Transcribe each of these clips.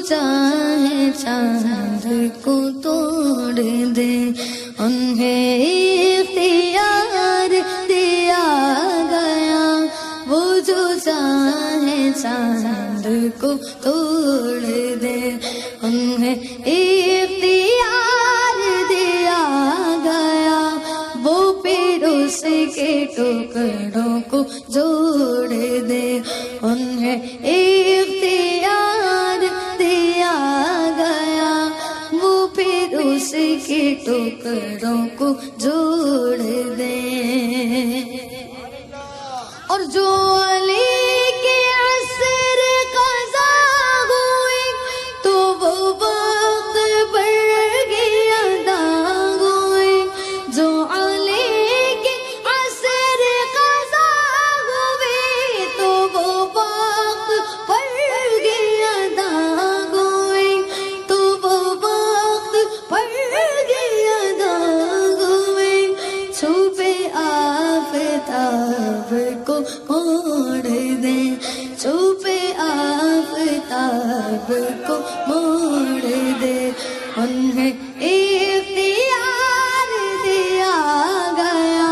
چاہے چاند کو توڑ دے، انہیں اختیار دیا گیا، وہ جو چاہے چاند کو توڑ دے، انہیں اختیار دیا گیا، وہ پھر اس کے ٹکڑوں کو جوڑ دے، انہیں اختیار دیا گیا، وہ پھر اس کے ٹکڑوں کو جوڑ دے۔ اور جو علی کے عصر قضا ہوئی تو وہ وقت پر گیا ادا ہوئی، جو علی کے عصر قضا ہوئی تو وہ وقت پر گیا ادا ہوئی، تو وہ وقت پر گیا ادا ہوئی، چھپے آفتاب کو موڑ دے، چھپے آفتاب کو موڑ دے، انہیں اختیار دیا گیا،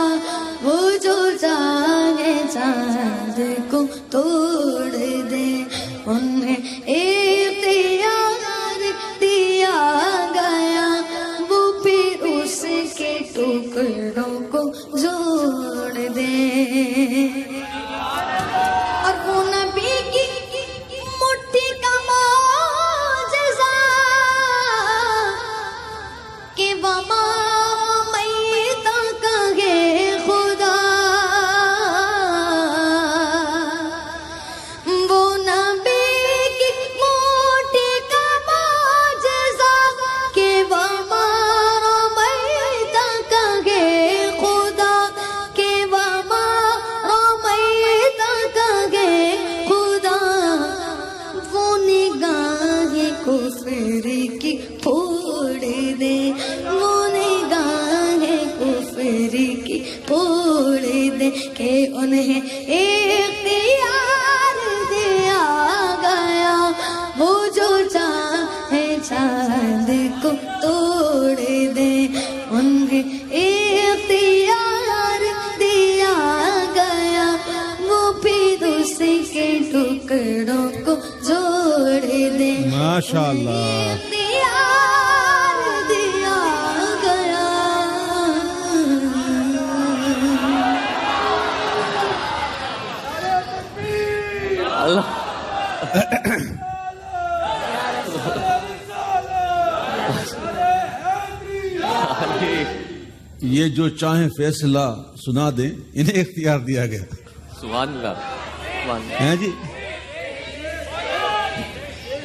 وہ جو چاہے چاند کو توڑ دے، انہیں اختیار دیا گیا، وہ پھر اس کے ٹکڑوں کو جوڑ دے۔ اور وہ نبی کی مٹھی کا معجزہ کہ وما میتا کہے خدا، وہ نبی کی مٹھی کا معجزہ کہ وما میتا کہے خدا، کہ وما میتا کہے خدا، وہ نگاہ کفر کی پھوڑ دے، وہ نگاہ کفر کی پھوڑ دے، کہ انہیں اختیار دیا گیا، وہ جو چاہے چاند کو توڑ دے، انہیں اختیار دیا گیا، وہ پھر اس کے ٹکڑوں کو جوڑ دے، ماشاءاللہ۔ اختیار دیا گیا۔ اللہ یہ جو چاہیں فیصلہ سنا دیں، انہیں اختیار دیا گیا سبحان اللہ، سبحان اللہ۔ ہیں جی۔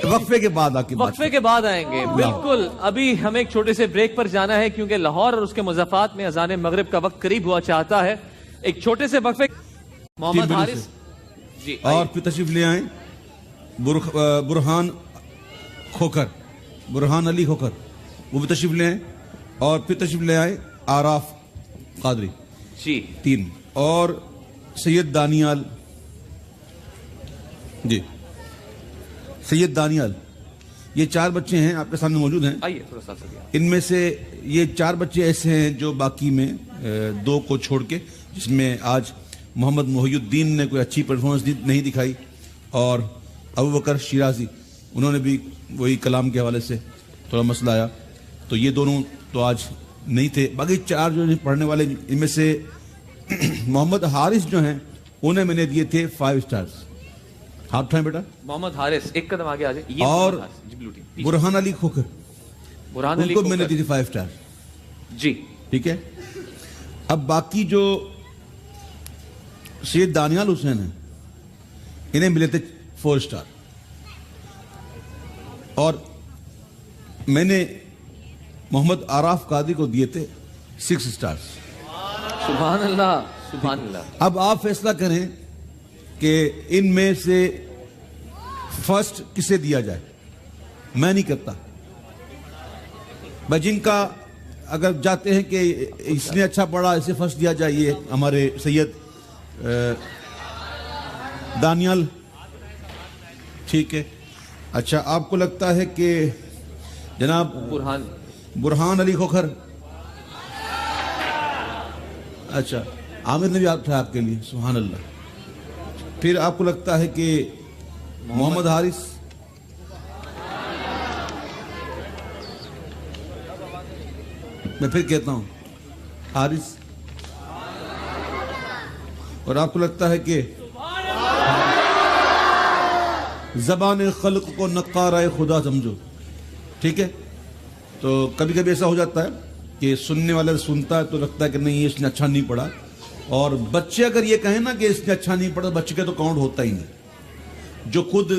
وقفے کے بعد آپ کی بات وقفے کے بعد آئیں گے بالکل۔ ابھی ہمیں ایک چھوٹے سے بریک پر جانا ہے کیونکہ لاہور اور اس کے مضافات میں اذان مغرب کا وقت قریب ہوا چاہتا ہے۔ ایک چھوٹے سے وقفے۔ محمد حارث جی اور پھر تشریف لے آئیں برہان کھوکھر، برہان علی کھوکھر، وہ بھی تشریف لے آئیں، اور پھر تشریف لے آئے آراف قادری جی 3، اور سید دانیال، جی سید دانیال، یہ 4 بچے ہیں آپ کے سامنے موجود ہیں۔ آئیے تھوڑا سا سر۔ ان میں سے یہ 4 بچے ایسے ہیں جو باقی میں 2 کو چھوڑ کے، جس میں آج محمد محی الدین نے کوئی اچھی پرفارمنس نہیں دکھائی، اور ابو بکر شیرازی انہوں نے بھی وہی کلام کے حوالے سے تھوڑا مسئلہ آیا، تو یہ دونوں تو آج نہیں تھے۔ باقی 4 جو پڑھنے والے، ان میں سے محمد حارث جو ہیں انہیں میں نے دیے تھے 5 سٹارز۔ ہاتھ اٹھائیں بیٹا۔ محمد حارث ایک قدم آگے آ جائے۔ اور برہان علی کھوکھر، برہان ان علی کو میں نے کھوکھر دی تھی 5 سٹار۔ جی ٹھیک ہے۔ اب باقی جو سید دانیال حسین ہیں انہیں ملے تھے 4 سٹار، اور میں نے محمد آراف قادری کو دیے تھے 6 سٹارز۔ سبحان اللہ، سبحان اللہ۔ اب آپ فیصلہ کریں کہ ان میں سے فرسٹ کسے دیا جائے، میں نہیں کرتا۔ بھائی جن کا اگر جاتے ہیں کہ اس نے اچھا پڑھا اسے فرسٹ دیا جائے، یہ ہمارے سید دانیال، ٹھیک ہے، اچھا آپ کو لگتا ہے کہ جناب برہان علی کھوکھر، اچھا عامر نے بھی اٹھایا آپ کے لیے، سبحان اللہ. پھر آپ کو لگتا ہے کہ محمد حارث، میں پھر کہتا ہوں حارث، اور آپ کو لگتا ہے کہ زبان خلق کو نقارہ خدا سمجھو. ٹھیک ہے، تو کبھی کبھی ایسا ہو جاتا ہے کہ سننے والا سنتا ہے تو لگتا ہے کہ نہیں اس نے اچھا نہیں پڑھا، اور بچے اگر یہ کہیں نا کہ اس نے اچھا نہیں پڑھا، بچے کا تو کاؤنٹ ہوتا ہی نہیں. جو خود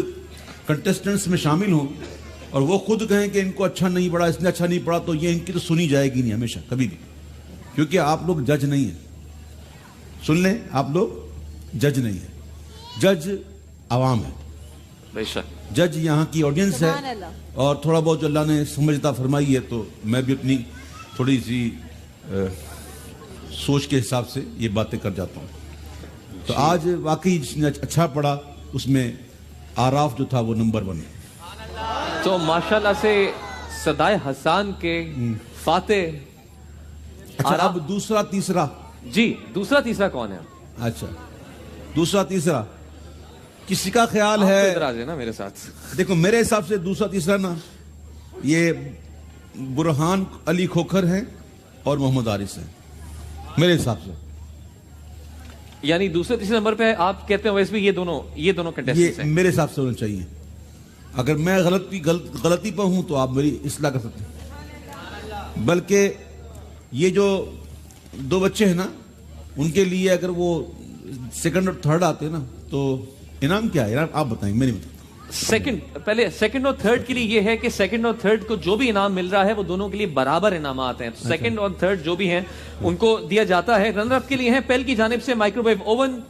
کنٹیسٹنٹس میں شامل ہوں اور وہ خود کہیں کہ ان کو اچھا نہیں پڑھا، اس نے اچھا نہیں پڑھا، تو یہ ان کی تو سنی جائے گی نہیں ہمیشہ کبھی بھی، کیونکہ آپ لوگ جج نہیں ہیں. سن لیں، آپ لوگ جج نہیں ہیں، جج عوام ہے، بے شک جج یہاں کی آڈینس ہے. اور تھوڑا بہت جو اللہ نے سمجھتا فرمائی ہے تو میں بھی اپنی تھوڑی سی سوچ کے حساب سے یہ باتیں کر جاتا ہوں. تو آج واقعی جس نے اچھا پڑھا اس میں آراف جو تھا وہ نمبر 1 ہے. تو ماشاءاللہ سے صدائے حسان کے فاتح. اچھا اب دوسرا تیسرا، جی دوسرا تیسرا کون ہے؟ اچھا دوسرا تیسرا کسی کا خیال ہے؟ اعتراض ہے نا میرے ساتھ؟ دیکھو میرے حساب سے دوسرا تیسرا نا یہ برہان علی کھوکھر ہیں اور محمد حارث ہیں میرے حساب سے. یعنی دوسرے تیسرے نمبر پہ آپ کہتے ہیں ویسے بھی یہ دونوں کنٹیسٹنٹس یہ ہیں. میرے حساب سے ہونا چاہیے. اگر میں غلطی پہ ہوں تو آپ میری اصلاح کر سکتے ہیں. بلکہ یہ جو 2 بچے ہیں نا ان کے لیے اگر وہ سیکنڈ اور تھرڈ آتے نا تو انعام کیا ہے؟ آپ بتائیں، میں نہیں بتاتا. پہلے سیکنڈ اور تھرڈ کے لیے یہ ہے کہ سیکنڈ اور تھرڈ کو جو بھی انعام مل رہا ہے وہ دونوں کے لیے برابر انعامات ہیں. سیکنڈ اور تھرڈ جو بھی ہیں ان کو دیا جاتا ہے. رنر اپ کے لیے ہیں پیل کی جانب سے مائکرو ویو اوون،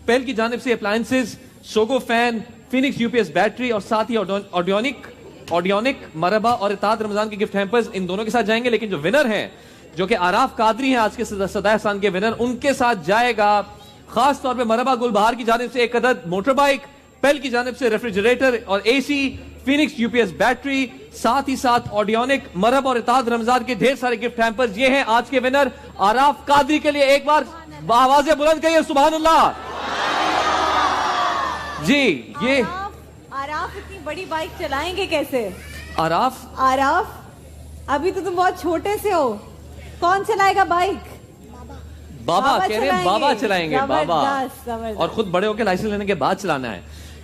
پیل کی جانب سے appliances, Sogo fan, Phoenix UPS battery, اور ساتھ ہی آڈیونک مرحبا اور اطاعت رمضان کے گفٹ ہیمپرز ان دونوں کے ساتھ جائیں گے. لیکن جو ونر ہیں جو کہ آراف قادری ہیں آج کے صدائے حسان کے ونر، ان کے ساتھ جائے گا خاص طور پہ مرحبا گلبہار کی جانب سے 1 عدد موٹر بائک، پیل کی جانب سے ریفریجریٹر اور AC، فینکس UPS بیٹری، ساتھ ہی ساتھ آڈیونک مرحبا اور اطاعت رمضان کے ڈھیر سارے گفٹ ہیمپرز. یہ ہیں آج کے ونر آراف قادری کے لیے. ایک بار آوازیں بلند کہیے سبحان اللہ. جی یہ آراف اتنی بڑی بائک چلائیں گے کیسے؟ آراف ابھی تو تم بہت چھوٹے سے ہو، کون چلائے گا بائک؟ بابا کہہ رہے ہیں، بابا چلائیں گے، بابا، زبردست. اور خود بڑے ہو کے لائسنس لینے کے بعد چلانا ہے.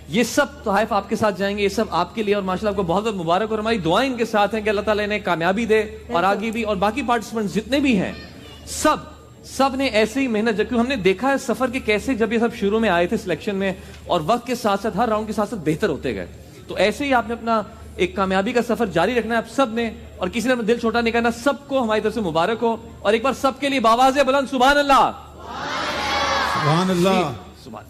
یہ سب تحائف آپ کے ساتھ جائیں گے، یہ سب آپ کے لیے، اور ماشاءاللہ آپ کو بہت بہت مبارک. اور ہماری دعائیں ان کے ساتھ ہیں کہ اللہ تعالیٰ انہیں کامیابی دے اور آگے بھی. اور باقی پارٹیسپینٹس جتنے بھی ہیں سب نے ایسے ہی محنت، جبکہ ہم نے دیکھا ہے سفر کے کیسے جب یہ سب شروع میں آئے تھے سلیکشن میں، اور وقت کے ساتھ ساتھ ہر راؤنڈ کے ساتھ ساتھ بہتر ہوتے گئے. تو ایسے ہی آپ نے اپنا ایک کامیابی کا سفر جاری رکھنا ہے آپ سب نے، اور کسی نے دل چھوٹا نہیں کرنا. سب کو ہماری طرف سے مبارک ہو. اور ایک بار سب کے لیے باواز بلند سبحان اللہ. سبحان اللہ. سبحان